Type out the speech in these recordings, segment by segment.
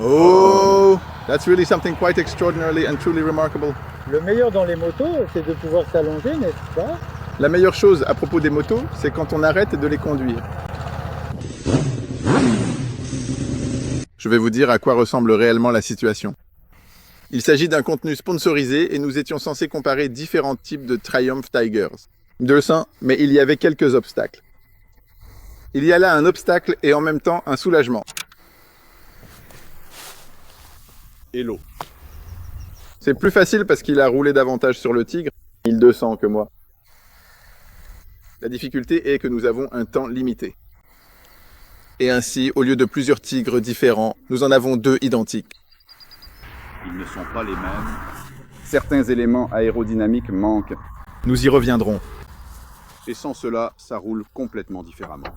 Oh, that's really something quite extraordinarily and truly remarkable. Le meilleur dans les motos, c'est de pouvoir s'allonger, n'est-ce pas? La meilleure chose à propos des motos, c'est quand on arrête de les conduire. Je vais vous dire à quoi ressemble réellement la situation. Il s'agit d'un contenu sponsorisé et nous étions censés comparer différents types de Triumph Tigers. 200, mais il y avait quelques obstacles. Il y a là un obstacle et en même temps un soulagement. Et l'eau. C'est plus facile parce qu'il a roulé davantage sur le Tigre, 1200 que moi. La difficulté est que nous avons un temps limité. Et ainsi, au lieu de plusieurs tigres différents, nous en avons 2 identiques. Ils ne sont pas les mêmes. Certains éléments aérodynamiques manquent. Nous y reviendrons. Et sans cela, ça roule complètement différemment.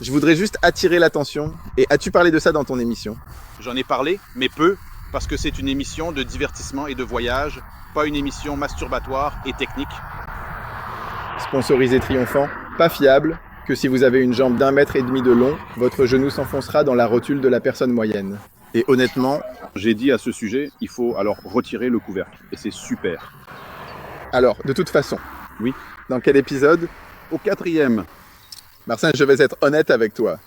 Je voudrais juste attirer l'attention. Et as-tu parlé de ça dans ton émission? J'en ai parlé, mais peu, parce que c'est une émission de divertissement et de voyage, pas une émission masturbatoire et technique. Sponsorisé triomphant, pas fiable, que si vous avez une jambe d'1,5 mètre de long, votre genou s'enfoncera dans la rotule de la personne moyenne. Et honnêtement, j'ai dit à ce sujet, il faut alors retirer le couvercle. Et c'est super. Alors, de toute façon. Oui. Dans quel épisode? Au 4e. Marcin, je vais être honnête avec toi.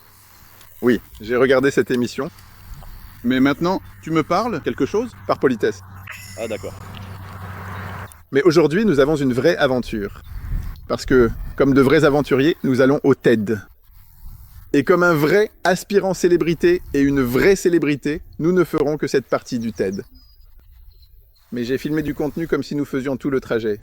Oui, j'ai regardé cette émission. Mais maintenant, tu me parles quelque chose? Par politesse. Ah d'accord. Mais aujourd'hui, nous avons une vraie aventure. Parce que, comme de vrais aventuriers, nous allons au TED. Et comme un vrai aspirant célébrité et une vraie célébrité, nous ne ferons que cette partie du TED. Mais j'ai filmé du contenu comme si nous faisions tout le trajet.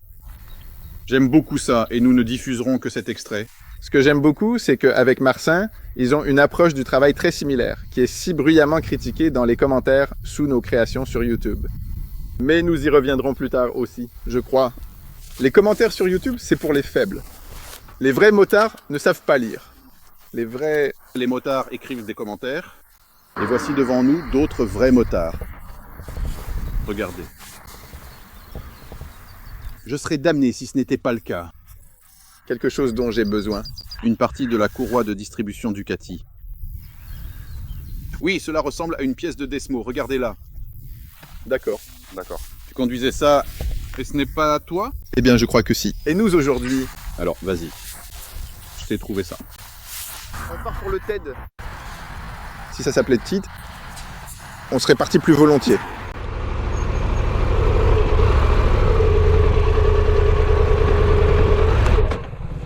J'aime beaucoup ça, et nous ne diffuserons que cet extrait. Ce que j'aime beaucoup, c'est qu'avec Marcin, ils ont une approche du travail très similaire, qui est si bruyamment critiquée dans les commentaires sous nos créations sur YouTube. Mais nous y reviendrons plus tard aussi, je crois. Les commentaires sur YouTube, c'est pour les faibles. Les vrais motards ne savent pas lire. Les motards écrivent des commentaires, et voici devant nous d'autres vrais motards. Regardez. Je serais damné si ce n'était pas le cas. Quelque chose dont j'ai besoin. Une partie de la courroie de distribution Ducati. Oui, cela ressemble à une pièce de Desmo, regardez-la. D'accord. Tu conduisais ça, et ce n'est pas toi? Eh bien, je crois que si. Et nous, aujourd'hui, Alors, vas-y. Je t'ai trouvé ça. on part pour le TED. Si ça s'appelait TED, on serait parti plus volontiers.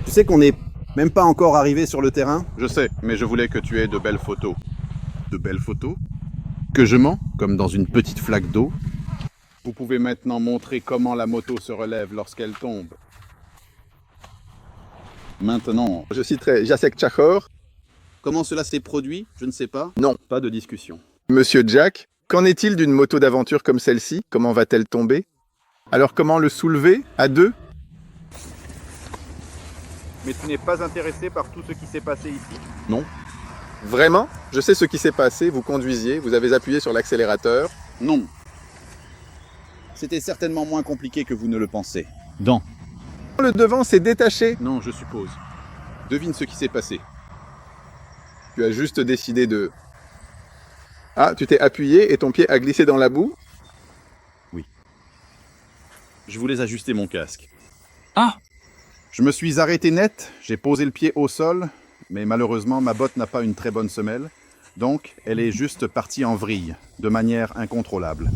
Tu sais qu'on n'est même pas encore arrivé sur le terrain? Je sais, mais je voulais que tu aies de belles photos. De belles photos? Que je mens, comme dans une petite flaque d'eau. Vous pouvez maintenant montrer comment la moto se relève lorsqu'elle tombe. Maintenant, Je citerai Jacek Tchachor. Comment cela s'est produit? Je ne sais pas. Non. pas de discussion. Monsieur Jack, qu'en est-il d'une moto d'aventure comme celle-ci? Comment va-t-elle tomber? Alors comment le soulever à 2? Mais tu n'es pas intéressé par tout ce qui s'est passé ici? Non. Vraiment? Je sais ce qui s'est passé, vous conduisiez, vous avez appuyé sur l'accélérateur. Non. C'était certainement moins compliqué que vous ne le pensez. Le devant s'est détaché. Non, je suppose. Devine ce qui s'est passé. Tu as juste décidé de... Ah, tu t'es appuyé et ton pied a glissé dans la boue? Je voulais ajuster mon casque. Ah! Je me suis arrêté net, j'ai posé le pied au sol, mais malheureusement ma botte n'a pas une très bonne semelle, donc elle est juste partie en vrille, de manière incontrôlable.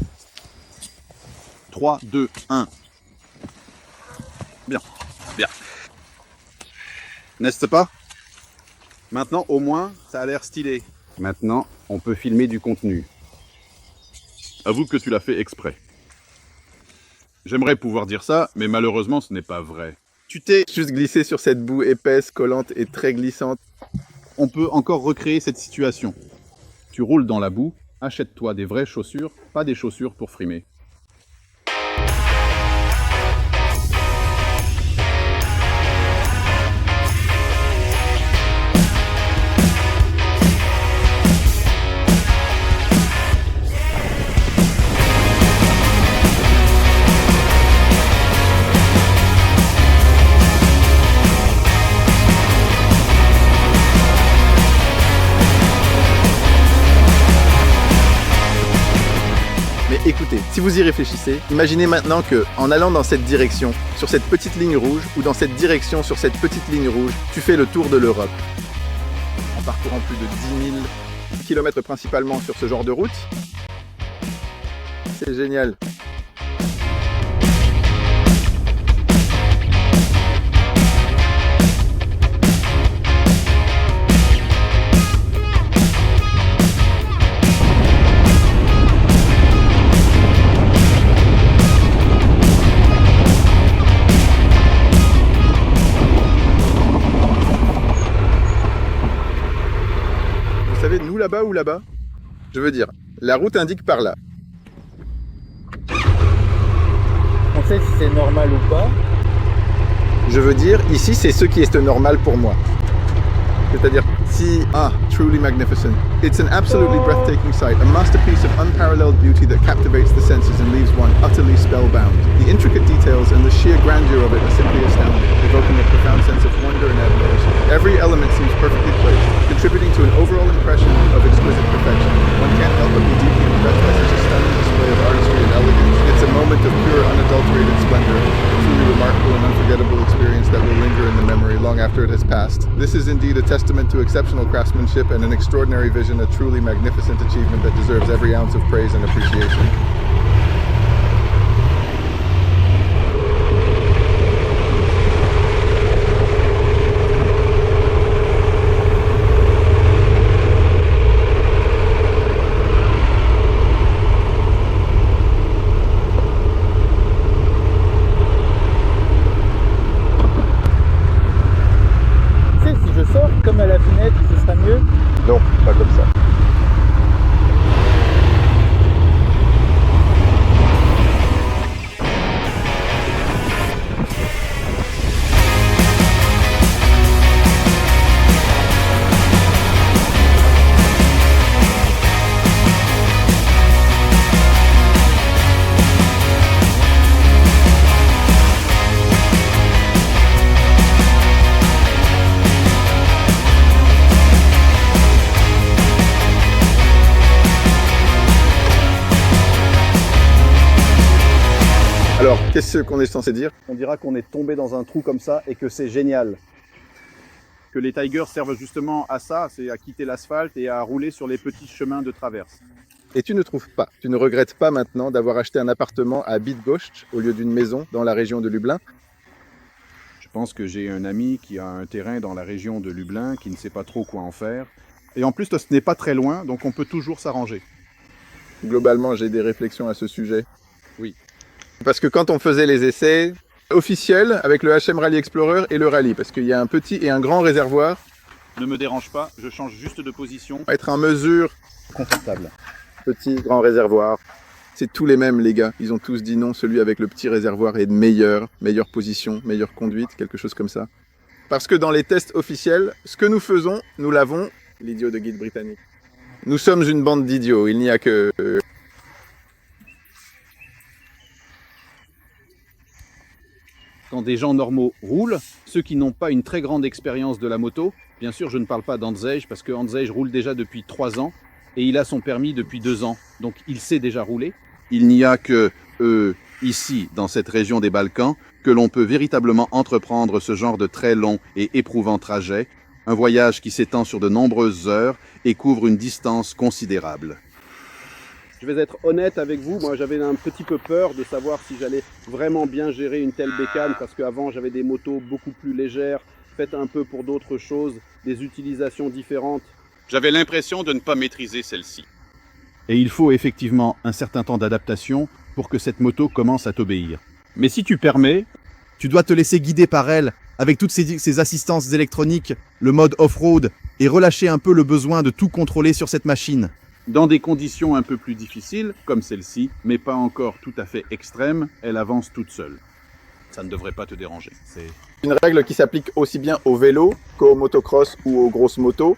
3, 2, 1. Bien. N'est-ce pas? Maintenant, au moins, ça a l'air stylé. Maintenant, on peut filmer du contenu. Avoue que tu l'as fait exprès. J'aimerais pouvoir dire ça, mais malheureusement, ce n'est pas vrai. Tu t'es juste glissé sur cette boue épaisse, collante et très glissante. On peut encore recréer cette situation. Tu roules dans la boue, achète-toi des vraies chaussures, pas des chaussures pour frimer. écoutez, si vous y réfléchissez, imaginez maintenant que, en allant dans cette direction, sur cette petite ligne rouge, ou dans cette direction, sur cette petite ligne rouge, tu fais le tour de l'Europe. En parcourant plus de 10 000 kilomètres principalement sur ce genre de route. C'est génial. Vous savez, nous là-bas ou là-bas? Je veux dire, la route indique par là. On sait si c'est normal ou pas. Je veux dire, ici, c'est ce qui est normal pour moi. C'est-à-dire, si... truly magnificent. It's an absolutely breathtaking sight, a masterpiece of unparalleled beauty that captivates the senses and leaves one utterly spellbound. The intricate details and the sheer grandeur of it are simply astounding, evoking a profound sense of wonder and admiration. Every element seems perfectly placed, contributing to an overall impression of exquisite perfection. One can't help but be deeply impressed by such a stunning display of artistry and elegance. It's a moment of pure, unadulterated splendor, a truly remarkable and unforgettable experience that will linger in the memory long after it has passed. This is indeed a testament to exceptional craftsmanship and an extraordinary vision, a truly magnificent achievement that deserves every ounce of praise and appreciation. Comme à la fenêtre, ce sera mieux. Non, pas comme ça. Alors, qu'est-ce qu'on est censé dire? On dira qu'on est tombé dans un trou comme ça et que c'est génial. Que les Tigers servent justement à ça, c'est à quitter l'asphalte et à rouler sur les petits chemins de traverse. Et tu ne trouves pas, tu ne regrettes pas maintenant d'avoir acheté un appartement à Bydgoszcz au lieu d'une maison dans la région de Lublin? Je pense que j'ai un ami qui a un terrain dans la région de Lublin qui ne sait pas trop quoi en faire. Et en plus, ce n'est pas très loin, donc on peut toujours s'arranger. Globalement, j'ai des réflexions à ce sujet. Oui. Parce que quand on faisait les essais officiels avec le HM Rally Explorer et le Rally, parce qu'il y a un petit et un grand réservoir. Ne me dérange pas, je change juste de position. Être en mesure. Confortable. Petit, grand réservoir. C'est tous les mêmes, les gars. Ils ont tous dit non, celui avec le petit réservoir est meilleure position, meilleure conduite, quelque chose comme ça. Parce que dans les tests officiels, ce que nous faisons, nous l'avons, l'idiot de guide britannique. Nous sommes une bande d'idiots, il n'y a que... Quand des gens normaux roulent, ceux qui n'ont pas une très grande expérience de la moto, bien sûr je ne parle pas d'Andrzej parce que Andrzej roule déjà depuis 3 ans et il a son permis depuis 2 ans, donc il sait déjà rouler. Il n'y a que ici, dans cette région des Balkans, que l'on peut véritablement entreprendre ce genre de très long et éprouvant trajet, un voyage qui s'étend sur de nombreuses heures et couvre une distance considérable. Je vais être honnête avec vous, moi j'avais un petit peu peur de savoir si j'allais vraiment bien gérer une telle bécane parce qu'avant j'avais des motos beaucoup plus légères, faites un peu pour d'autres choses, des utilisations différentes. J'avais l'impression de ne pas maîtriser celle-ci. Et il faut effectivement un certain temps d'adaptation pour que cette moto commence à t'obéir. Mais si tu permets, tu dois te laisser guider par elle, avec toutes ces assistances électroniques, le mode off-road, et relâcher un peu le besoin de tout contrôler sur cette machine. Dans des conditions un peu plus difficiles, comme celle-ci, mais pas encore tout à fait extrêmes, elle avance toute seule. Ça ne devrait pas te déranger. C'est une règle qui s'applique aussi bien au vélo qu'au motocross ou aux grosses motos.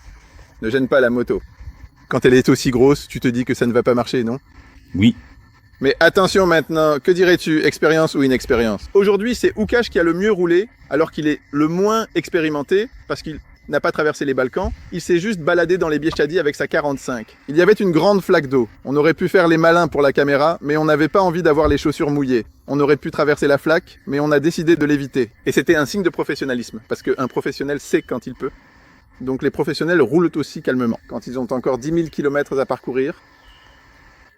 Ne gêne pas la moto. Quand elle est aussi grosse, tu te dis que ça ne va pas marcher, non? Oui. Mais attention maintenant, que dirais-tu, expérience ou inexpérience? Aujourd'hui, c'est Łukasz qui a le mieux roulé, alors qu'il est le moins expérimenté, parce qu'il n'a pas traversé les Balkans, il s'est juste baladé dans les Bieszczady avec sa 45. Il y avait une grande flaque d'eau. On aurait pu faire les malins pour la caméra, mais on n'avait pas envie d'avoir les chaussures mouillées. On aurait pu traverser la flaque, mais on a décidé de l'éviter. Et c'était un signe de professionnalisme, parce qu'un professionnel sait quand il peut. Donc les professionnels roulent aussi calmement, quand ils ont encore 10 000 km à parcourir.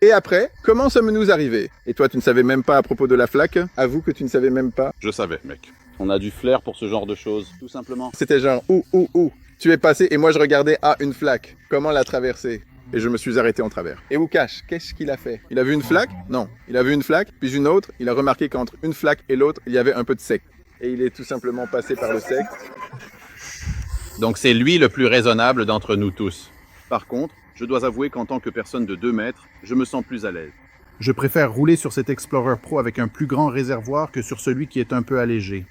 Et après, comment sommes-nous arrivés? Et toi, tu ne savais même pas à propos de la flaque? Avoue que tu ne savais même pas. Je savais, mec. On a du flair pour ce genre de choses, tout simplement. C'était genre, ouh. Tu es passé et moi je regardais, une flaque. Comment la traverser? Et je me suis arrêté en travers. Et Łukasz, qu'est-ce qu'il a fait? Il a vu une flaque? Non. Il a vu une flaque, puis une autre. Il a remarqué qu'entre une flaque et l'autre, il y avait un peu de sec. Et il est tout simplement passé par le sec. Donc c'est lui le plus raisonnable d'entre nous tous. Par contre, je dois avouer qu'en tant que personne de 2 mètres, je me sens plus à l'aise. Je préfère rouler sur cet Explorer Pro avec un plus grand réservoir que sur celui qui est un peu allégé.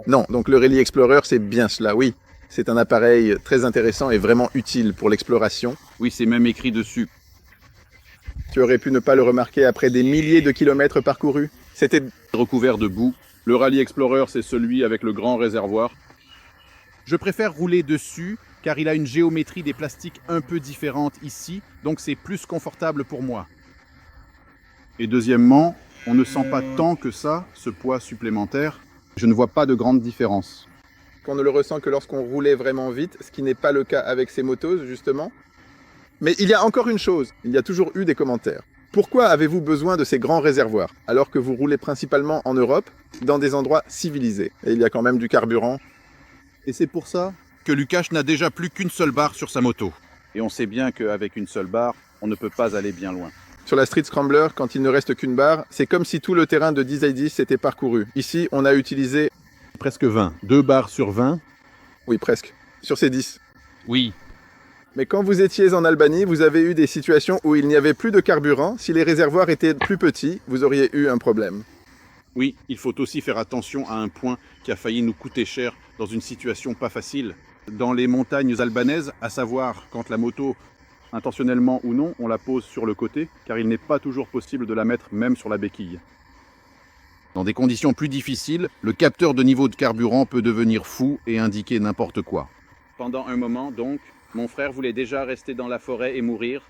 Non, donc le Rally Explorer, c'est bien cela, oui. C'est un appareil très intéressant et vraiment utile pour l'exploration. Oui, c'est même écrit dessus. Tu aurais pu ne pas le remarquer après des milliers de kilomètres parcourus. C'était Recouvert de boue. Le Rally Explorer, c'est celui avec le grand réservoir. Je préfère rouler dessus car il a une géométrie des plastiques un peu différente ici, donc c'est plus confortable pour moi. Et deuxièmement, on ne sent pas tant que ça, ce poids supplémentaire. Je ne vois pas de grande différence. qu'on ne le ressent que lorsqu'on roulait vraiment vite, ce qui n'est pas le cas avec ces motos, justement. Mais il y a encore une chose, il y a toujours eu des commentaires. Pourquoi avez-vous besoin de ces grands réservoirs, alors que vous roulez principalement en Europe, dans des endroits civilisés? Et il y a quand même du carburant. Et c'est pour ça que Łukasz n'a déjà plus qu'une seule barre sur sa moto. Et on sait bien qu'avec une seule barre, on ne peut pas aller bien loin. Sur la Street Scrambler, quand il ne reste qu'une barre, c'est comme si tout le terrain de 10 à 10 était parcouru. Ici, on a utilisé... Presque 20. 2 barres sur 20. Oui, presque. Sur ces 10. Oui. Mais quand vous étiez en Albanie, vous avez eu des situations où il n'y avait plus de carburant. Si les réservoirs étaient plus petits, vous auriez eu un problème. Oui, il faut aussi faire attention à un point qui a failli nous coûter cher dans une situation pas facile. Dans les montagnes albanaises, à savoir quand la moto, intentionnellement ou non, on la pose sur le côté, car il n'est pas toujours possible de la mettre même sur la béquille. Dans des conditions plus difficiles, le capteur de niveau de carburant peut devenir fou et indiquer n'importe quoi. Pendant un moment, donc, mon frère voulait déjà rester dans la forêt et mourir,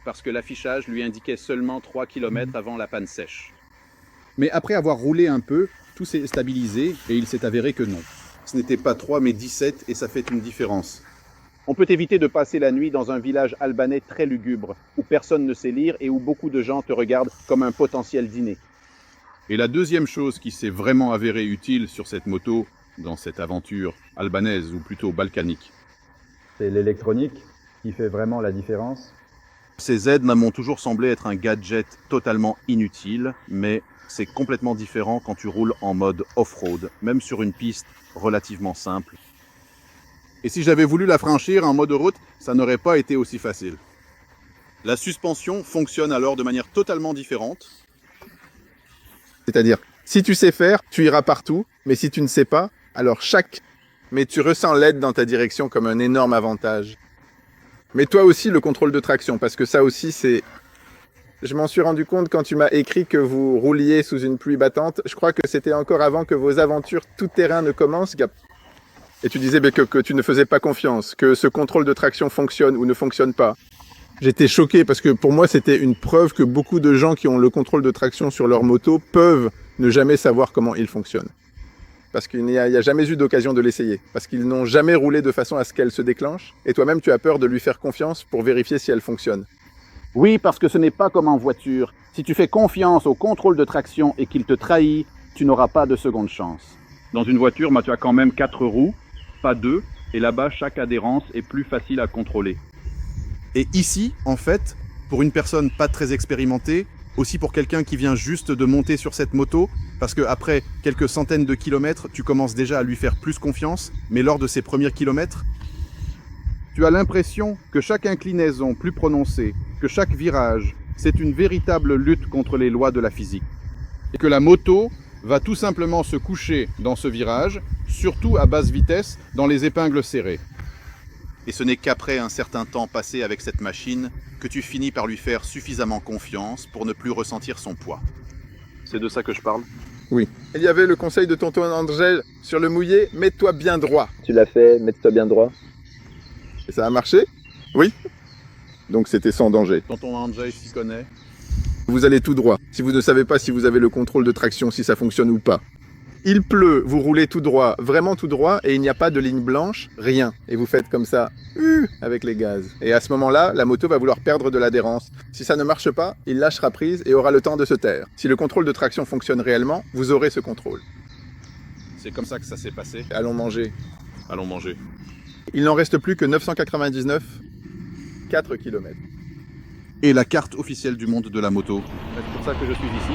parce que l'affichage lui indiquait seulement 3 km avant la panne sèche. Mais après avoir roulé un peu, tout s'est stabilisé et il s'est avéré que non. Ce n'était pas 3 mais 17 et ça fait une différence. On peut éviter de passer la nuit dans un village albanais très lugubre, où personne ne sait lire et où beaucoup de gens te regardent comme un potentiel dîner. Et la deuxième chose qui s'est vraiment avérée utile sur cette moto, dans cette aventure albanaise ou plutôt balkanique, c'est l'électronique qui fait vraiment la différence. ces aides m'ont toujours semblé être un gadget totalement inutile, mais c'est complètement différent quand tu roules en mode off-road, même sur une piste relativement simple. Et si j'avais voulu la franchir en mode route, ça n'aurait pas été aussi facile. La suspension fonctionne alors de manière totalement différente. C'est-à-dire, si tu sais faire, tu iras partout, mais si tu ne sais pas, alors Mais tu ressens l'aide dans ta direction comme un énorme avantage. Mais toi aussi, le contrôle de traction, parce que ça aussi, c'est... Je m'en suis rendu compte quand tu m'as écrit que vous rouliez sous une pluie battante. Je crois que c'était encore avant que vos aventures tout-terrain ne commencent, Gap. Et tu disais que tu ne faisais pas confiance, que ce contrôle de traction fonctionne ou ne fonctionne pas. J'étais choqué parce que pour moi, c'était une preuve que beaucoup de gens qui ont le contrôle de traction sur leur moto peuvent ne jamais savoir comment il fonctionne. Parce qu'il n'y a jamais eu d'occasion de l'essayer. Parce qu'ils n'ont jamais roulé de façon à ce qu'elle se déclenche. Et toi-même, tu as peur de lui faire confiance pour vérifier si elle fonctionne. Oui, parce que ce n'est pas comme en voiture. Si tu fais confiance au contrôle de traction et qu'il te trahit, tu n'auras pas de seconde chance. Dans une voiture, tu as quand même 4 roues, pas 2, et là-bas, chaque adhérence est plus facile à contrôler. Et ici, en fait, pour une personne pas très expérimentée, aussi pour quelqu'un qui vient juste de monter sur cette moto, parce qu'après quelques centaines de kilomètres, tu commences déjà à lui faire plus confiance, mais lors de ces premiers kilomètres, tu as l'impression que chaque inclinaison plus prononcée, que chaque virage, c'est une véritable lutte contre les lois de la physique. Et que la moto va tout simplement se coucher dans ce virage, surtout à basse vitesse, dans les épingles serrées. Et ce n'est qu'après un certain temps passé avec cette machine que tu finis par lui faire suffisamment confiance pour ne plus ressentir son poids. C'est de ça que je parle. Oui. Il y avait le conseil de tonton Andrzej sur le mouillé, mets-toi bien droit. Tu l'as fait, mets-toi bien droit. Et ça a marché? Oui. Donc c'était sans danger. Tonton Andrzej s'y connaît. Vous allez tout droit. Si vous ne savez pas si vous avez le contrôle de traction, si ça fonctionne ou pas. Il pleut, vous roulez tout droit, vraiment tout droit, et il n'y a pas de ligne blanche, rien. Et vous faites comme ça, avec les gaz. Et à ce moment-là, la moto va vouloir perdre de l'adhérence. Si ça ne marche pas, il lâchera prise et aura le temps de se taire. Si le contrôle de traction fonctionne réellement, vous aurez ce contrôle. C'est comme ça que ça s'est passé. Allons manger. Allons manger. Il n'en reste plus que 999, 4 km. Et la carte officielle du monde de la moto. C'est pour ça que je suis ici.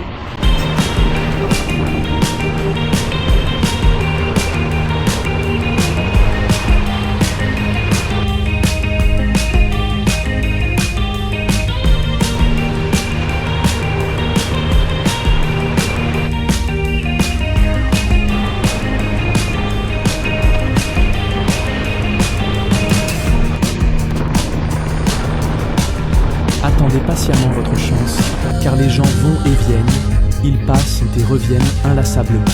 Attendez patiemment votre chance, car les gens vont et viennent, ils passent et reviennent inlassablement.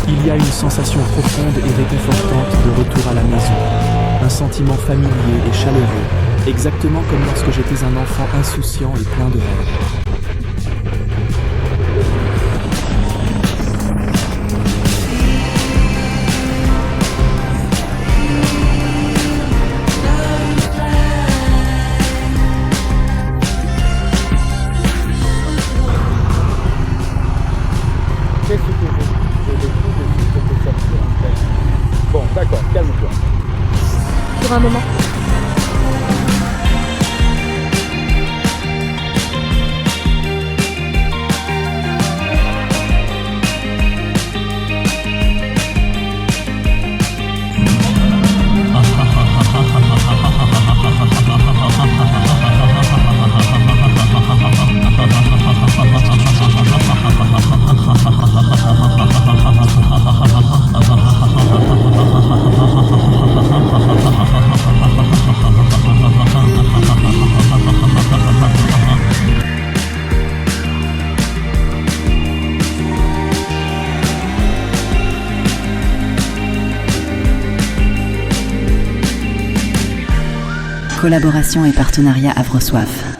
Il y a une sensation profonde et réconfortante de retour à la maison, un sentiment familier et chaleureux, exactement comme lorsque j'étais un enfant insouciant et plein de rêves. Qu'est-ce que je décide de ce que ça fait en fait. Bon, d'accord, calme-toi. Pour un moment. Collaboration et partenariat Havre Soif.